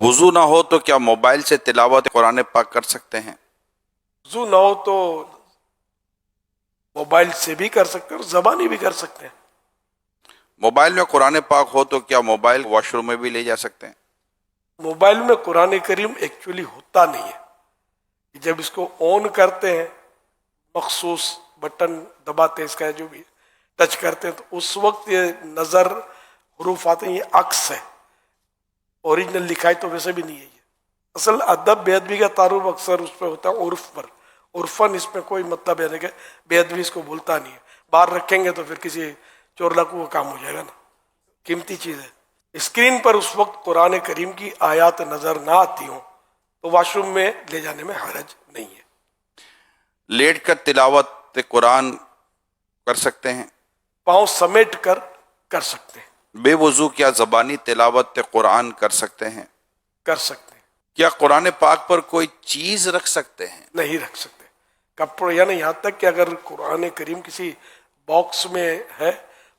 وضو نہ ہو تو کیا موبائل سے تلاوت قرآن پاک کر سکتے ہیں؟ وضو نہ ہو تو موبائل سے بھی کر سکتے ہیں اور زبانی بھی کر سکتے ہیں. موبائل میں قرآن پاک ہو تو کیا موبائل واش روم میں بھی لے جا سکتے ہیں؟ موبائل میں قرآن کریم ایکچولی ہوتا نہیں ہے. جب اس کو آن کرتے ہیں، مخصوص بٹن دباتے ہیں، اس کا جو بھی ٹچ کرتے ہیں، تو اس وقت یہ نظر حروف آتے ہیں، یہ عکس ہے. اوریجنل لکھائی تو ویسے بھی نہیں ہے. یہ اصل ادب بے ادبی کا تعارف اکثر اس پہ ہوتا ہے عرف پر. عرفاً اس میں کوئی مطلب ہے کہ بے ادبی اس کو بولتا نہیں ہے. باہر رکھیں گے تو پھر کسی چور لاکو کا کام ہو جائے گا نا، قیمتی چیز ہے. اسکرین پر اس وقت قرآن کریم کی آیات نظر نہ آتی ہوں تو واش روم میں لے جانے میں حرج نہیں ہے. لیٹ کر تلاوت قرآن کر سکتے ہیں؟ پاؤں سمیٹ کر سکتے ہیں. بے وضو کیا زبانی تلاوت قرآن کر سکتے ہیں؟ کر سکتے ہیں. کیا قرآن پاک پر کوئی چیز رکھ سکتے ہیں؟ نہیں رکھ سکتے. کپڑے، یعنی یہاں تک کہ اگر قرآن کریم کسی باکس میں ہے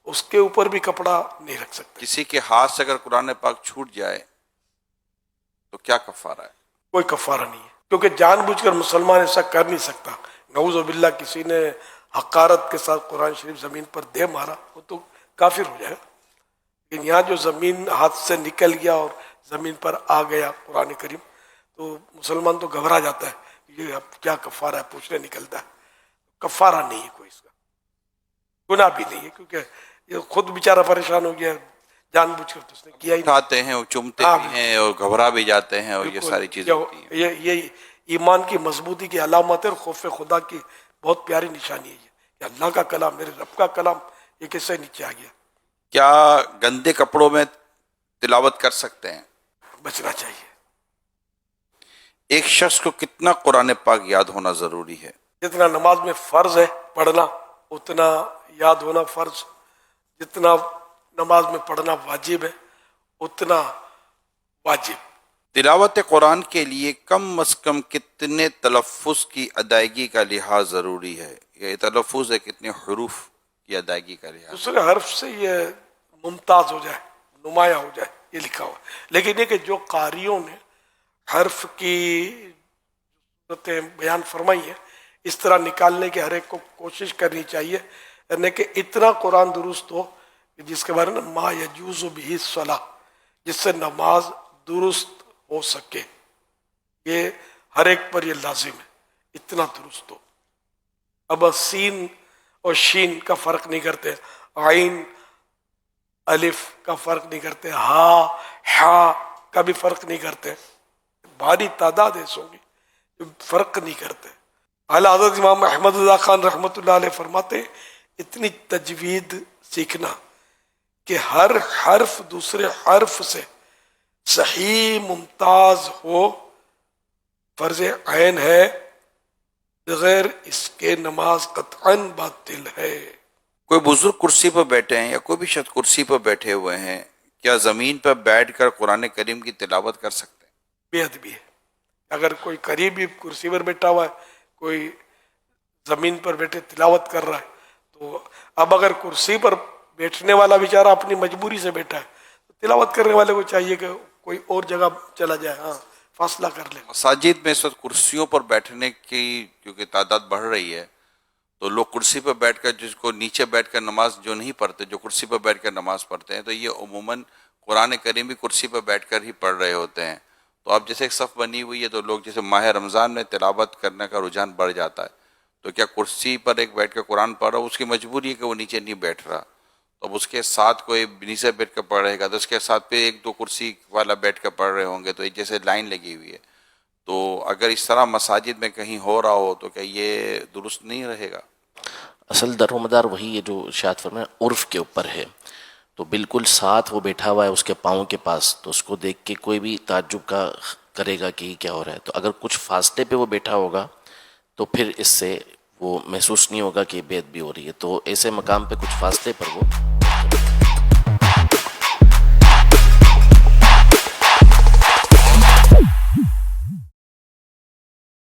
اس کے اوپر بھی کپڑا نہیں رکھ سکتے. کسی کے ہاتھ سے اگر قرآن پاک چھوٹ جائے تو کیا کفارہ ہے؟ کوئی کفارہ نہیں ہے، کیونکہ جان بوجھ کر مسلمان ایسا کر نہیں سکتا. نعوذ باللہ کسی نے حقارت کے ساتھ قرآن شریف زمین پر دے مارا وہ تو کافر ہو جائے گا. لیکن یہاں جو زمین ہاتھ سے نکل گیا اور زمین پر آ گیا قرآن کریم تو مسلمان تو گھبرا جاتا ہے، یہ اب کیا کفارہ ہے پوچھنے نکلتا ہے. کفارہ نہیں ہے کوئی، اس کا گناہ بھی نہیں ہے، کیونکہ یہ خود بیچارہ پریشان ہو گیا، جان بوجھ کر تو اس نے کیا ہی نہیں. اٹھاتے ہیں اور چومتے بھی ہیں اور گھبرا بھی جاتے ہیں اور یہ ساری چیزیں ہوتی ہیں. یہ ایمان کی مضبوطی کی علامت ہے اور خوف خدا کی بہت پیاری نشانی ہے یہ کہ اللہ کا کلام، میرے رب کا کلام، یہ کیسے نیچے آ گیا. کیا گندے کپڑوں میں تلاوت کر سکتے ہیں؟ بچنا چاہیے. ایک شخص کو کتنا قرآن پاک یاد ہونا ضروری ہے؟ جتنا نماز میں فرض ہے پڑھنا اتنا یاد ہونا فرض، جتنا نماز میں پڑھنا واجب ہے اتنا واجب. تلاوت قرآن کے لیے کم از کم کتنے تلفظ کی ادائیگی کا لحاظ ضروری ہے؟ یہ تلفظ ہے کتنے حروف کی ادائیگی کا لحاظ؟ دوسرے حرف سے یہ ممتاز ہو جائے، نمایاں ہو جائے، یہ لکھا ہوا ہے. لیکن یہ کہ جو قاریوں نے حرف کی صورتیں بیان فرمائی ہیں اس طرح نکالنے کی ہر ایک کو کوشش کرنی چاہیے، یعنی کہ اتنا قرآن درست ہو کہ جس کے بارے میں ما یجوز بہ الصلاۃ، جس سے نماز درست ہو سکے. یہ ہر ایک پر یہ لازم ہے، اتنا درست ہو. اب سین اور شین کا فرق نہیں کرتے، عین الف کا فرق نہیں کرتے، ہا کا بھی فرق نہیں کرتے. بھاری تعداد ایسے ہوں گی جو فرق نہیں کرتے. اعلیٰ حضرت امام احمد اللہ خان رحمۃ اللہ علیہ فرماتے ہیں اتنی تجوید سیکھنا کہ ہر حرف دوسرے حرف سے صحیح ممتاز ہو فرض عین ہے، بغیر اس کے نماز قطعاً باطل ہے. کوئی بزرگ کرسی پر بیٹھے ہیں یا کوئی بھی شخص کرسی پر بیٹھے ہوئے ہیں، کیا زمین پر بیٹھ کر قرآن کریم کی تلاوت کر سکتے ہیں؟ بے ادبی ہے. اگر کوئی قریبی کرسی پر بیٹھا ہوا ہے، کوئی زمین پر بیٹھے تلاوت کر رہا ہے، تو اب اگر کرسی پر بیٹھنے والا بیچارہ اپنی مجبوری سے بیٹھا ہے تو تلاوت کرنے والے کو چاہیے کہ کوئی اور جگہ چلا جائے، ہاں فاصلہ کر لے. مساجد میں اس وقت کرسیوں پر بیٹھنے کی کیونکہ تعداد بڑھ رہی ہے تو لوگ کرسی پر بیٹھ کر، جس کو نیچے بیٹھ کر نماز جو نہیں پڑھتے، جو کرسی پر بیٹھ کر نماز پڑھتے ہیں، تو یہ عموماً قرآن کریم بھی کرسی پر بیٹھ کر ہی پڑھ رہے ہوتے ہیں. تو اب جیسے ایک صف بنی ہوئی ہے تو لوگ جیسے ماہ رمضان میں تلاوت کرنے کا رجحان بڑھ جاتا ہے، تو کیا کرسی پر ایک بیٹھ کر قرآن پڑھ رہا، اس کی مجبوری ہے کہ وہ نیچے نہیں بیٹھ رہا، تو اب اس کے ساتھ کوئی نیچے بیٹھ کر پڑھ رہے گا تو اس کے ساتھ پہ ایک دو کرسی والا بیٹھ کر پڑھ رہے ہوں گے، تو ایک جیسے لائن لگی ہوئی ہے. تو اگر اس طرح مساجد میں کہیں ہو رہا ہو تو کیا یہ درست نہیں رہے گا؟ اصل در و مدار وہی ہے جو ارشاد فرمایا عرف کے اوپر ہے. تو بالکل ساتھ وہ بیٹھا ہوا ہے اس کے پاؤں کے پاس، تو اس کو دیکھ کے کوئی بھی تعجب کا کرے گا کہ یہ کیا ہو رہا ہے. تو اگر کچھ فاصلے پہ وہ بیٹھا ہوگا تو پھر اس سے وہ محسوس نہیں ہوگا کہ بے ادبی ہو رہی ہے. تو ایسے مقام پہ کچھ فاصلے پر وہ